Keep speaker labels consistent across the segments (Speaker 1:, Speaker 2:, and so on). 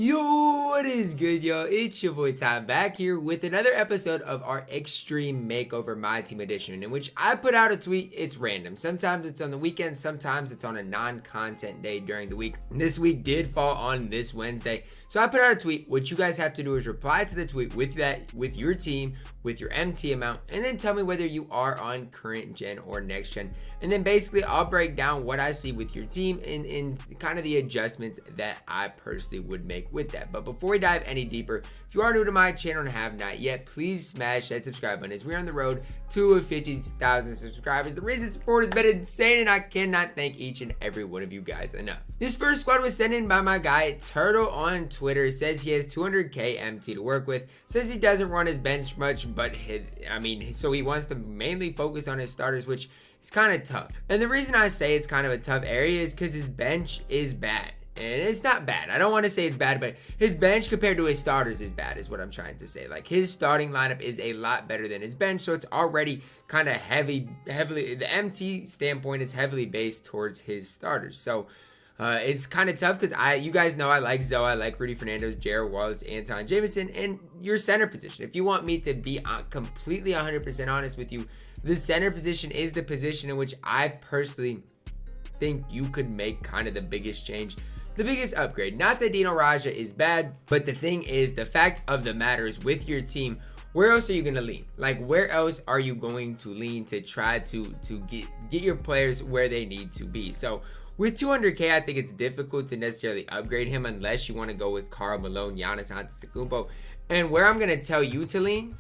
Speaker 1: Yo, what is good, yo? It's your boy Tom back here with another episode of our Extreme Makeover My Team edition, in which I put out a tweet. It's random. Sometimes it's on the weekend, sometimes it's on a non-content day during the week. This week did fall on this Wednesday, so I put out a tweet. What you guys have to do is reply to the tweet with your team, with your MT amount, and then tell me whether you are on current gen or next gen. And then basically I'll break down what I see with your team and kind of the adjustments that I personally would make with that. But before we dive any deeper, if you are new to my channel and have not yet, please smash that subscribe button as we're on the road to 50,000 subscribers. The recent support has been insane and I cannot thank each and every one of you guys enough. This first squad was sent in by my guy Turtle on Twitter. Says he has 200k MT to work with. Says he doesn't run his bench much, but so he wants to mainly focus on his starters, which is kind of tough. And the reason I say it's kind of a tough area is because his bench is bad. And it's not bad. I don't want to say it's bad, but his bench compared to his starters is bad is what I'm trying to say. Like, his starting lineup is a lot better than his bench, so it's already kind of heavily, the MT standpoint is heavily based towards his starters. So it's kind of tough because you guys know I like Zoe, I like Rudy Fernandez, Jared Wallace, Anton Jameson, and your center position. If you want me to be completely 100% honest with you, the center position is the position in which I personally think you could make kind of the biggest change, the biggest upgrade. Not that Dino Raja is bad, but the thing is, the fact of the matter is with your team, where else are you going to lean? Like, where else are you going to lean to try to get your players where they need to be? So with 200k, I think it's difficult to necessarily upgrade him unless you want to go with Karl Malone, Giannis Antetokounmpo. And where I'm going to tell you to lean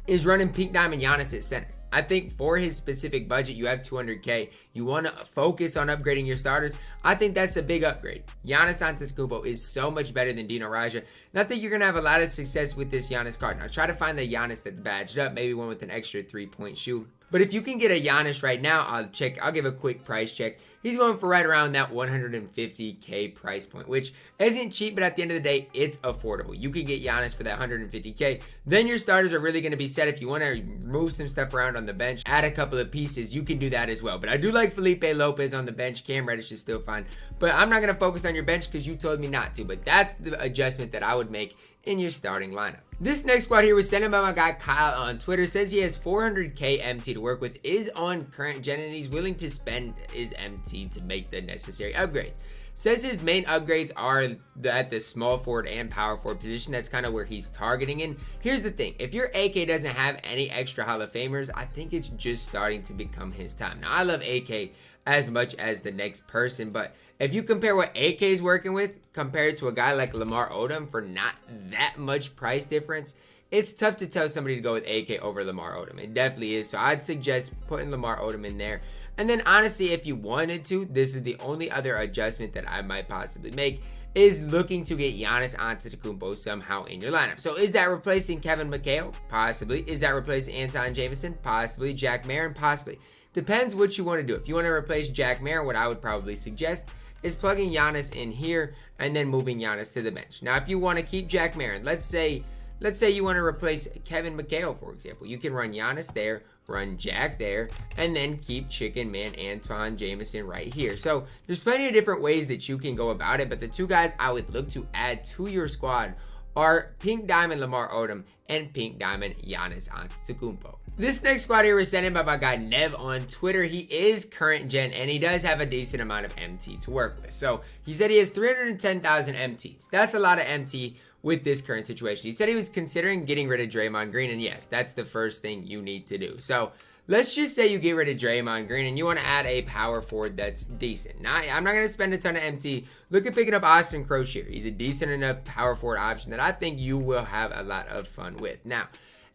Speaker 1: is running Pink Diamond Giannis at center. I think for his specific budget, you have 200k. You want to focus on upgrading your starters. I think that's a big upgrade. Giannis Antetokounmpo is so much better than Dino Raja. Not that you're going to have a lot of success with this Giannis card. Now, try to find the Giannis that's badged up, maybe one with an extra 3-point shoot. But if you can get a Giannis right now, I'll give a quick price check. He's going for right around that 150k price point, which isn't cheap, but at the end of the day, it's affordable. You can get Giannis for that 150k. Then your starters are really going to be set. If you want to move some stuff around on the bench, add a couple of pieces, you can do that as well. But I do like Felipe Lopez on the bench. Cam Reddish is still fine. But I'm not going to focus on your bench because you told me not to. But that's the adjustment that I would make in your starting lineup. This next squad here was sent in by my guy Kyle on Twitter. Says he has 400k MT to work with, is on current gen, and he's willing to spend his MT to make the necessary upgrades. Says his main upgrades are at the small forward and power forward position. That's kind of where he's targeting. And here's the thing. If your AK doesn't have any extra Hall of Famers, I think it's just starting to become his time. Now, I love AK as much as the next person, but if you compare what AK is working with compared to a guy like Lamar Odom for not that much price difference, it's tough to tell somebody to go with AK over Lamar Odom. It definitely is. So I'd suggest putting Lamar Odom in there. And then honestly, if you wanted to, this is the only other adjustment that I might possibly make, is looking to get Giannis Antetokounmpo somehow in your lineup. So is that replacing Kevin McHale? Possibly. Is that replacing Anton Jameson? Possibly. Jack Marin? Possibly. Depends what you want to do. If you want to replace Jack Marin, what I would probably suggest is plugging Giannis in here and then moving Giannis to the bench. Now, if you want to keep Jack Marin, let's say you want to replace Kevin McHale, for example. You can run Giannis there, run Jack there, and then keep Chicken Man Anton Jameson right here. So there's plenty of different ways that you can go about it, but the two guys I would look to add to your squad are Pink Diamond Lamar Odom and Pink Diamond Giannis Antetokounmpo. This next squad here was sent in by my guy Nev on Twitter. He is current gen and he does have a decent amount of MT to work with. So he said he has 310,000 MTs. That's a lot of MT with this current situation. He said he was considering getting rid of Draymond Green, and yes, that's the first thing you need to do. So let's just say you get rid of Draymond Green and you want to add a power forward that's decent. Now, I'm not going to spend a ton of MT. Look at picking up Austin Crocier. He's a decent enough power forward option that I think you will have a lot of fun with. Now,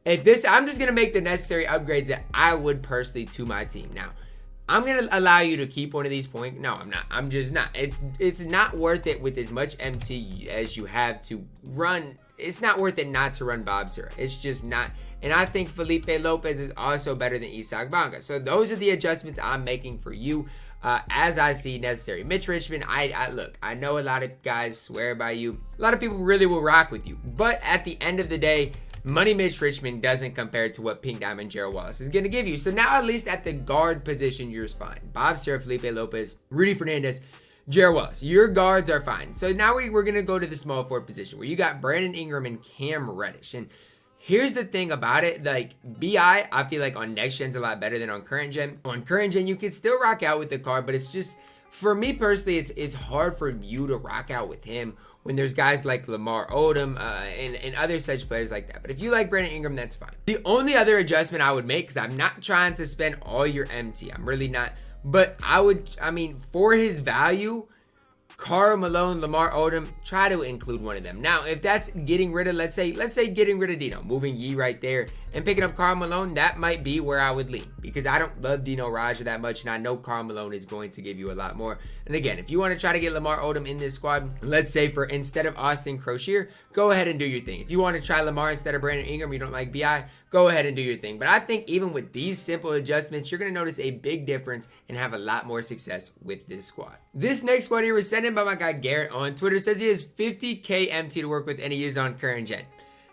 Speaker 1: I'm just going to make the necessary upgrades that I would personally to my team. Now, I'm going to allow you to keep one of these points. No, I'm not. I'm just not. It's not worth it with as much MT as you have to run. It's not worth it not to run Bob Sura. It's just not. And I think Felipe Lopez is also better than Isaac Bonga. So those are the adjustments I'm making for you as I see necessary. Mitch Richmond, look, I know a lot of guys swear by you. A lot of people really will rock with you. But at the end of the day, Money Mitch Richmond doesn't compare to what Pink Diamond Gerald Wallace is going to give you. So now at least at the guard position, you're fine. Bob Sura, Felipe Lopez, Rudy Fernandez, Jarrell Wallace, your guards are fine. So now we're going to go to the small forward position where you got Brandon Ingram and Cam Reddish. And here's the thing about it, like BI, I feel like on next gen's a lot better than on current gen. On current gen, you can still rock out with the card, but it's just, for me personally, it's hard for you to rock out with him when there's guys like Lamar Odom and other such players like that. But if you like Brandon Ingram, that's fine. The only other adjustment I would make, because I'm not trying to spend all your MT, I'm really not, but I mean, for his value, Karl Malone, Lamar Odom, try to include one of them. Now, if that's getting rid of, let's say getting rid of Dino, moving Yee right there, and picking up Karl Malone, that might be where I would lean. Because I don't love Dino Raja that much, and I know Karl Malone is going to give you a lot more. And again, if you want to try to get Lamar Odom in this squad, let's say for instead of Austin Crocier, go ahead and do your thing. If you want to try Lamar instead of Brandon Ingram, you don't like BI, go ahead and do your thing. But I think even with these simple adjustments, you're going to notice a big difference and have a lot more success with this squad. This next squad here was sent in by my guy Garrett on Twitter. Says he has 50k MT to work with and he is on current gen.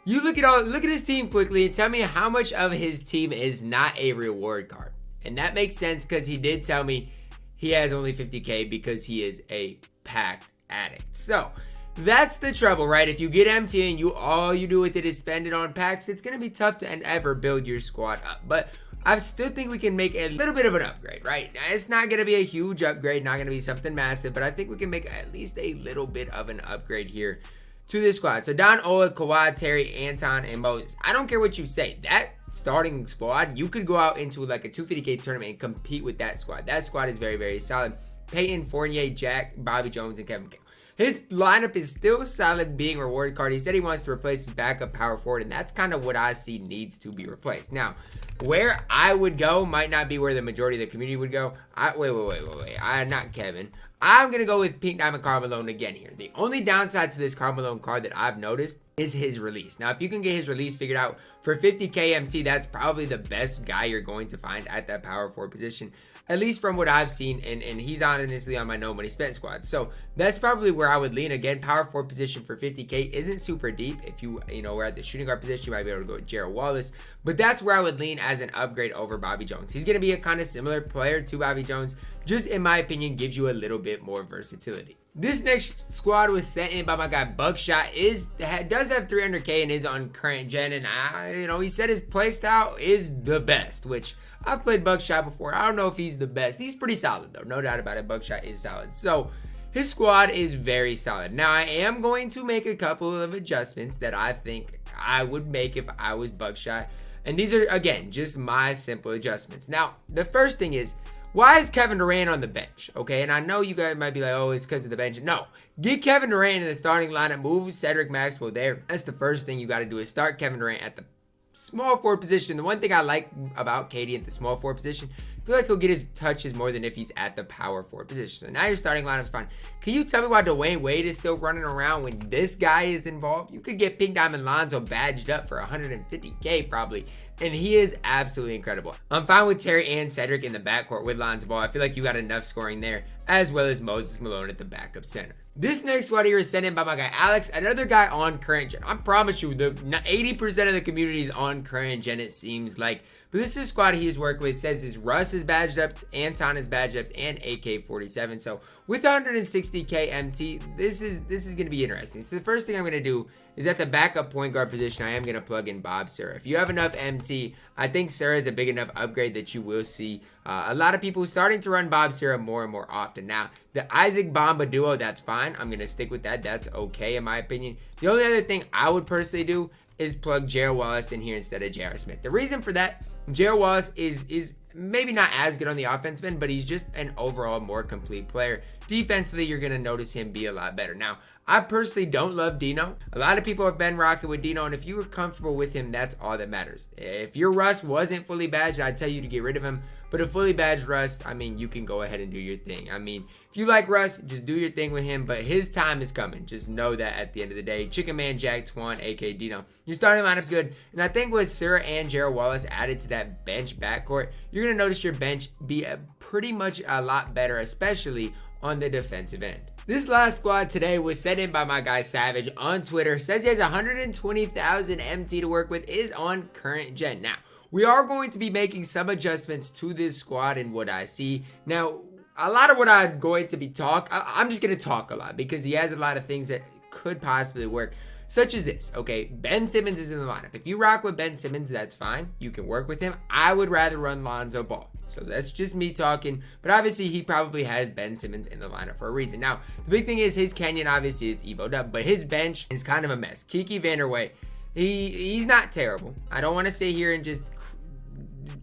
Speaker 1: You look at his team quickly and tell me how much of his team is not a reward card. And that makes sense because he did tell me he has only 50k because he is a packed addict. So that's the trouble, right? If you get MT and all you do with it is spend it on packs, it's going to be tough to ever build your squad up. But I still think we can make a little bit of an upgrade, right? It's not going to be a huge upgrade, not going to be something massive, but I think we can make at least a little bit of an upgrade here to this squad. So Don, Ola, Kawhi, Terry, Anton, and Moses. I don't care what you say. That starting squad, you could go out into like a 250k tournament and compete with that squad. That squad is very, very solid. Peyton, Fournier, Jack, Bobby Jones, and Kevin McHale. His lineup is still solid being a reward card. He said he wants to replace his backup power forward, and that's kind of what I see needs to be replaced. Now, where I would go might not be where the majority of the community would go. Wait. I'm not Kevin. I'm going to go with Pink Diamond Karl Malone again here. The only downside to this Karl Malone card that I've noticed is his release. Now, if you can get his release figured out for 50k MT, that's probably the best guy you're going to find at that power forward position, at least from what I've seen, and he's honestly on my no money spent squad. So that's probably where I would lean. Again, power forward position for 50k isn't super deep. If you we're at the shooting guard position, you might be able to go with Jarrell Wallace, but that's where I would lean as an upgrade over Bobby Jones. He's going to be a kind of similar player to Bobby Jones, just in my opinion gives you a little bit more versatility. This next squad was sent in by my guy Buckshot. Does have 300k and is on current gen, and he said his playstyle is the best, which I've played Buckshot before. I don't know if he's the best. He's pretty solid though, no doubt about it. Buckshot is solid. So his squad is very solid. Now I am going to make a couple of adjustments that I think I would make if I was Buckshot, and these are again just my simple adjustments. Now the first thing is, why is Kevin Durant on the bench? Okay, and I know you guys might be like, oh, it's because of the bench. No, get Kevin Durant in the starting lineup, move Cedric Maxwell there. That's the first thing you got to do, is start Kevin Durant at the small forward position. The one thing I like about KD at the small forward position, I feel like he'll get his touches more than if he's at the power forward position. So now your starting lineup's fine. Can you tell me why Dwayne Wade is still running around when this guy is involved? You could get Pink Diamond Lonzo badged up for 150k probably, and he is absolutely incredible. I'm fine with Terry and Cedric in the backcourt with Lonzo Ball. I feel like you got enough scoring there, as well as Moses Malone at the backup center. This next squad here is sent in by my guy Alex, another guy on current gen. I promise you, the 80% of the community is on current gen, it seems like. But this is a squad he's worked with. It says his Russ is badged up, Anton is badged up, and AK-47. So with 160k MT, this is going to be interesting. So the first thing I'm going to do is at the backup point guard position, I am going to plug in Bob Sura. If you have enough MT, I think Sura is a big enough upgrade that you will see a lot of people starting to run Bob Sura more and more often. Now, the Isaac Bamba duo, that's fine. I'm going to stick with that. That's okay in my opinion. The only other thing I would personally do is plug Jarrell Wallace in here instead of J.R. Smith. The reason for that, Jarrell Wallace is maybe not as good on the offensive end, but he's just an overall more complete player. Defensively, you're going to notice him be a lot better. Now, I personally don't love Dino. A lot of people have been rocking with Dino, and if you were comfortable with him, that's all that matters. If your Russ wasn't fully badged, I'd tell you to get rid of him. But a fully badged Russ, I mean, you can go ahead and do your thing. I mean, if you like Russ, just do your thing with him, but his time is coming. Just know that at the end of the day, Chicken Man, Jack, Twan, aka Dino, your starting lineup's good. And I think with Sura and Jarrell Wallace added to that bench backcourt, you're going to notice your bench be pretty much a lot better, especially on the defensive end. This last squad today was sent in by my guy Savage on Twitter. Says he has 120,000 MT to work with, is on current gen. Now, we are going to be making some adjustments to this squad and what I see. Now, a lot of what I'm going to be I'm just going to talk a lot because he has a lot of things that could possibly work, such as this. Okay, Ben Simmons is in the lineup. If you rock with Ben Simmons, that's fine. You can work with him. I would rather run Lonzo Ball. So that's just me talking. But obviously, he probably has Ben Simmons in the lineup for a reason. Now, the big thing is his Kenyon obviously is evoed up, but his bench is kind of a mess. Kiki Vanderway, he's not terrible. I don't want to sit here and just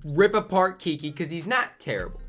Speaker 1: rip apart Kiki because he's not terrible.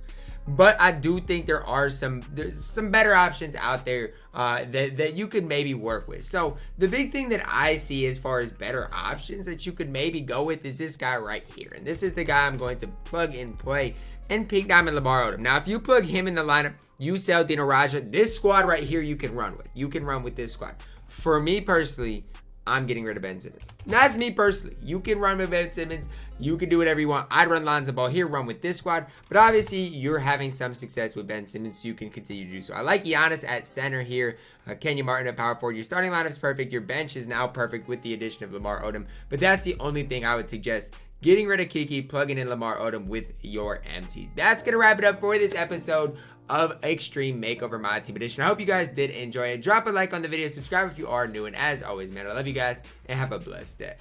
Speaker 1: But I do think there's some better options out there that you could maybe work with. So the big thing that I see as far as better options that you could maybe go with is this guy right here. And this is the guy I'm going to plug and play and Pink Diamond Lamar Odom. Now, if you plug him in the lineup, you sell Dino Raja, this squad right here you can run with. You can run with this squad. For me personally, I'm getting rid of Ben Simmons. That's me personally. You can run with Ben Simmons. You can do whatever you want. I'd run Lonzo Ball here, run with this squad. But obviously, you're having some success with Ben Simmons, so you can continue to do so. I like Giannis at center here. Kenyon Martin at power forward. Your starting lineup's perfect. Your bench is now perfect with the addition of Lamar Odom. But that's the only thing I would suggest. Getting rid of Kiki, plugging in Lamar Odom with your MT. That's going to wrap it up for this episode of Extreme Makeover MyTEAM Edition. I hope you guys did enjoy it. Drop a like on the video. Subscribe if you are new. And as always, man, I love you guys and have a blessed day.